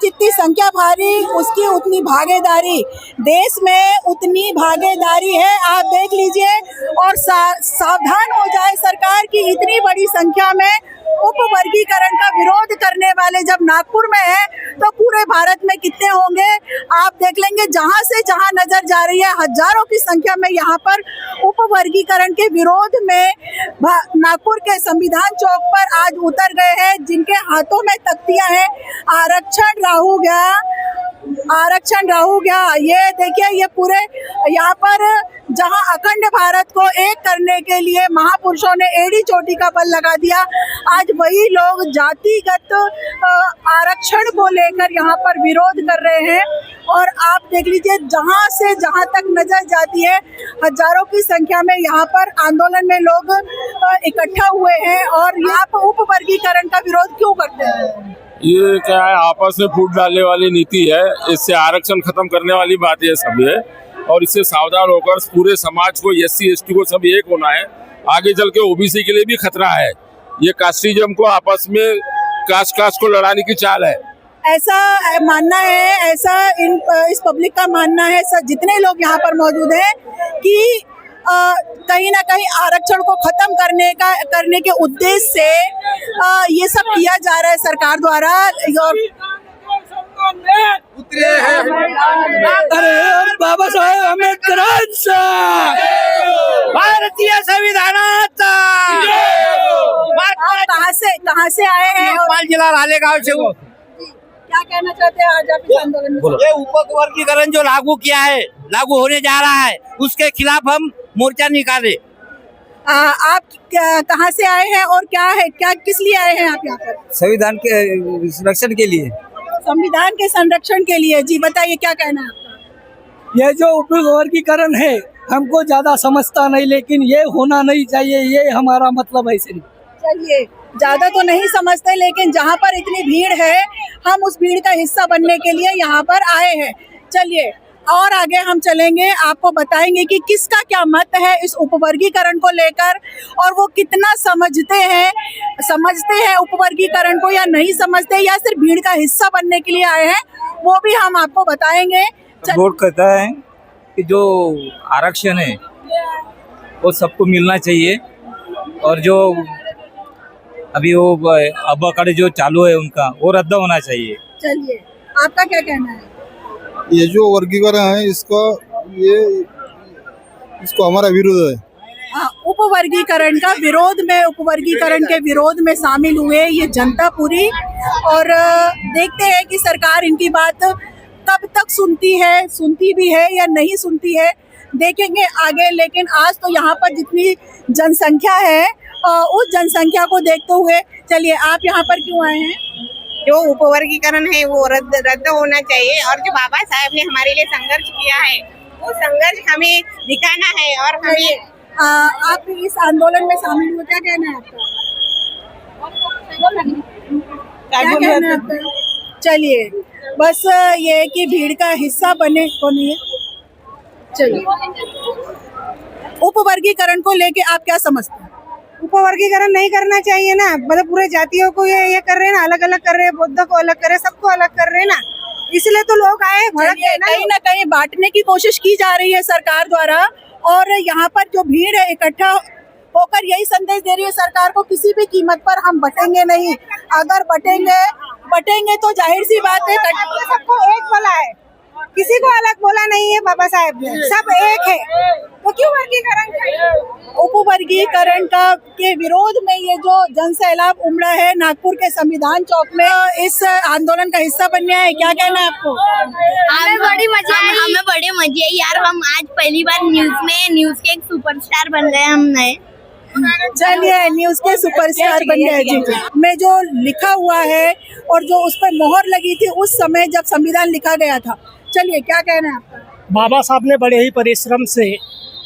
जितनी संख्या भारी उसकी उतनी भागीदारी, देश में उतनी भागीदारी है। आप देख लीजिए और सावधान हो जाए सरकार की इतनी बड़ी संख्या में उपवर्गीकरण का विरोध करने वाले जब नागपुर में है तो पूरे भारत में कितने होंगे आप देख लेंगे। जहां से जहां नजर जा रही है हजारों की संख्या में यहाँ पर उपवर्गीकरण के विरोध में नागपुर के संविधान चौक पर आज उतर गए हैं, जिनके हाथों में तख्तियां हैं आरक्षण राहु गया, आरक्षण राहु गया। ये देखिए ये पूरे यहाँ पर जहां अखंड भारत को एक करने के लिए महापुरुषों ने एड़ी चोटी का बल लगा दिया, आज वही लोग जातिगत आरक्षण को लेकर यहाँ पर विरोध कर रहे हैं। और आप देख लीजिए जहां से जहां तक नजर जाती है हजारों की संख्या में यहाँ पर आंदोलन में लोग इकट्ठा हुए हैं। और यहाँ पर उपवर्गीकरण का विरोध क्यों करते हैं? ये क्या है, आपस में फूट डालने वाली नीति है। इससे आरक्षण खत्म करने वाली बात ये सब है और इससे सावधान होकर पूरे समाज को, एससी एसटी को सब एक होना है। आगे चल के ओबीसी के लिए भी खतरा है। ये कास्टिज्म को आपस में कास्ट को लड़ाने की चाल है, ऐसा मानना है, ऐसा इस पब्लिक का मानना है, जितने लोग यहाँ पर मौजूद हैं कि कहीं ना कहीं आरक्षण को खत्म करने के उद्देश्य से ये सब किया जा रहा है सरकार द्वारा। अरे बाबा साहेब आंबेडकरांचा, भारतीय संविधानाचा। कहाँ से आए हैं? भोपाल जिला रालेगांव से। वो क्या कहना चाहते हैं आज आप इस आंदोलन में? ये उपवर्गीकरण जो लागू किया है, लागू होने जा रहा है, उसके खिलाफ हम मोर्चा निकाले। आप कहाँ से आए हैं और क्या किस लिए आए हैं आप यहाँ पर? संविधान के संरक्षण के लिए। संविधान के संरक्षण के लिए। जी बताइए क्या कहना है आपका? ये जो उपवर्गीकरण है हमको ज्यादा समझता नहीं, लेकिन ये होना नहीं चाहिए, ये हमारा मतलब है सिर्फ। चलिए ज्यादा तो नहीं समझते, लेकिन जहाँ पर इतनी भीड़ है हम उस भीड़ का हिस्सा बनने के लिए यहाँ पर आए हैं। चलिए और आगे हम चलेंगे, आपको बताएंगे कि किसका क्या मत है इस उपवर्गीकरण को लेकर और वो कितना समझते हैं उपवर्गीकरण को या नहीं समझते, या सिर्फ भीड़ का हिस्सा बनने के लिए आए हैं, वो भी हम आपको बताएंगे। बोर्ड कहता है कि जो आरक्षण है वो सबको मिलना चाहिए और जो अभी वो अबकाड़े जो चालू है उनका वो रद्द होना चाहिए। चलिए आपका क्या कहना है? ये जो वर्गीकरण है इसको हमारा विरोध है। उपवर्गीकरण का विरोध में, उपवर्गीकरण के विरोध में शामिल हुए ये जनता पूरी। और देखते हैं कि सरकार इनकी बात कब तक सुनती भी है या नहीं सुनती है, देखेंगे आगे। लेकिन आज तो यहाँ पर जितनी जनसंख्या है उस जनसंख्या को देखते हुए, चलिए आप यहाँ पर क्यों आए हैं? जो उपवर्गीकरण है वो रद्द होना चाहिए और जो बाबा साहेब ने हमारे लिए संघर्ष किया है वो संघर्ष हमें दिखाना है। और हमें आप इस आंदोलन में शामिल हो, क्या कहना है आपका? क्या कहना है आपका? चलिए बस ये कि भीड़ का हिस्सा बने को नहीं है। चलिए उपवर्गीकरण को लेके आप क्या समझते हैं? उपवर्गीकरण नहीं करना चाहिए ना, मतलब पूरे जातियों को ये कर रहे हैं ना, अलग अलग कर रहे हैं, बौद्ध को अलग कर रहे हैं, सबको अलग कर रहे हैं ना, इसलिए तो लोग आए भड़क गए ना। कहीं ना कहीं बांटने की कोशिश की जा रही है सरकार द्वारा और यहाँ पर जो भीड़ है इकट्ठा होकर यही संदेश दे रही है सरकार को, किसी भी कीमत पर हम बटेंगे नहीं। अगर बटेंगे तो जाहिर सी बात है सबको एक बोला है, किसी को अलग बोला नहीं है बाबा साहेब ने, सब एक है, तो क्यों वर्गीकरण चाहिए? उपवर्गीकरण के विरोध में ये जो जन सैलाब उमड़ा है नागपुर के संविधान चौक में, इस आंदोलन का हिस्सा बनने आए, क्या कहना है आपको? हमें बड़ी मजा आई, हमें बड़े मजे आई यार। हम आज पहली बार न्यूज के एक सुपरस्टार बन गए हम नए। चलिए न्यूज के सुपरस्टार बन गए। जी में जो लिखा हुआ है और जो उस पर मोहर लगी थी उस समय जब संविधान लिखा गया था, चलिए क्या कहना है आपका? बाबा साहब ने बड़े ही परिश्रम से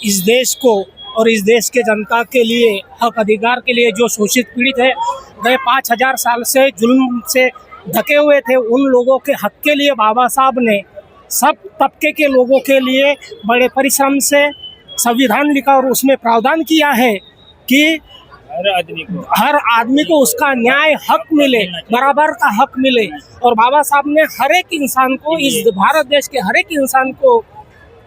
इस देश को और इस देश के जनता के लिए, हक अधिकार के लिए, जो शोषित पीड़ित है, गए 5000 साल से जुल्म से ढके हुए थे, उन लोगों के हक के लिए बाबा साहब ने सब तबके के लोगों के लिए बड़े परिश्रम से संविधान लिखा और उसमें प्रावधान किया है कि हर आदमी को उसका न्याय हक मिले, बराबर का हक मिले। और बाबा साहब ने हर एक इंसान को, इस भारत देश के हर एक इंसान को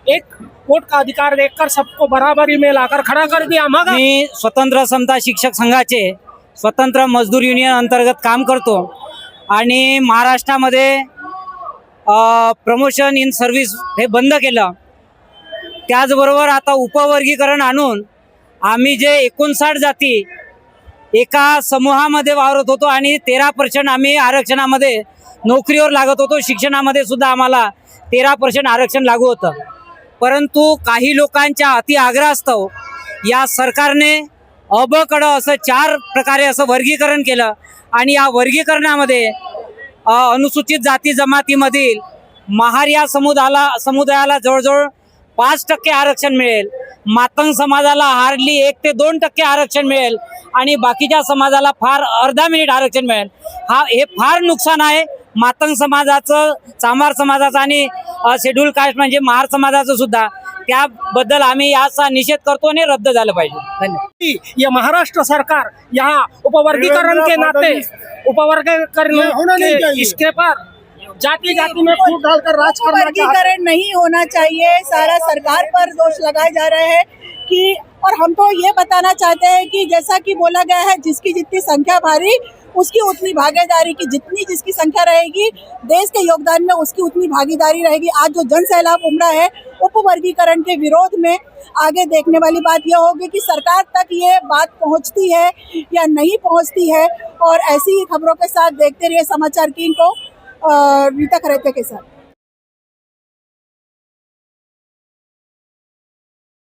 एक वोट का अधिकार देकर सबको बराबरी में लाकर खड़ा कर दिया। मग मी स्वतंत्र समता शिक्षक संघाचे स्वतंत्र मजदूर युनियन अंतर्गत काम करतो आणि महाराष्ट्रामध्ये प्रमोशन इन सर्व्हिस हे बंद केलं। त्याचबरोबर आता उपवर्गीकरण आणून आम्ही जे 59 जाती एका समूहामध्ये वावरत होतो आणि 13% आम्ही आरक्षणामध्ये नोकरीवर लागत होतो। शिक्षणामध्ये सुद्धा आम्हाला 13% आरक्षण लागू होतं, परंतु काही लोकांच्या अति आग्रहास्तव या सरकारने अबकडं असं 4 प्रकारे असं वर्गीकरण केलं आणि या वर्गीकरणामध्ये अनुसूचित जाती जमातीमधील महार या समुदायाला जवळजवळ 5% आरक्षण मिळेल, मातंग समाजाला हार्डली 1 ते 2% आरक्षण मिळेल आणि बाकीच्या समाजाला फार अर्धा मिनिट आरक्षण मिळेल। हे फार नुकसान आहे मातंग समाजाचं, चांभार समाजाचं आणि शेड्यूल कास्ट म्हणजे महार समाजाचं सुद्धा। त्याबद्दल आम्ही याचा निषेध करतो आणि रद्द झालं पाहिजे। धन्यवाद। ये महाराष्ट्र सरकार यहाँ उपवर्गीकरण के नाते उपवर्गीकरण के इसके पर जाति जाति में फूट डालकर राज करना चाहते हैं। वर्गीकरण नहीं होना चाहिए, सारा सरकार पर दोष लगाए जा रहे हैं कि, और हम तो ये बताना चाहते हैं कि जैसा कि बोला गया है, जिसकी जितनी संख्या भारी उसकी उतनी भागीदारी की, जितनी जिसकी संख्या रहेगी देश के योगदान में उसकी उतनी भागीदारी रहेगी। आज जो जन सैलाब उमड़ा है उपवर्गीकरण के विरोध में, आगे देखने वाली बात यह होगी कि सरकार तक ये बात पहुंचती है या नहीं पहुंचती है। और ऐसी ही खबरों के साथ देखते रहिए समाचार किंग को, रीता खरेते के साथ।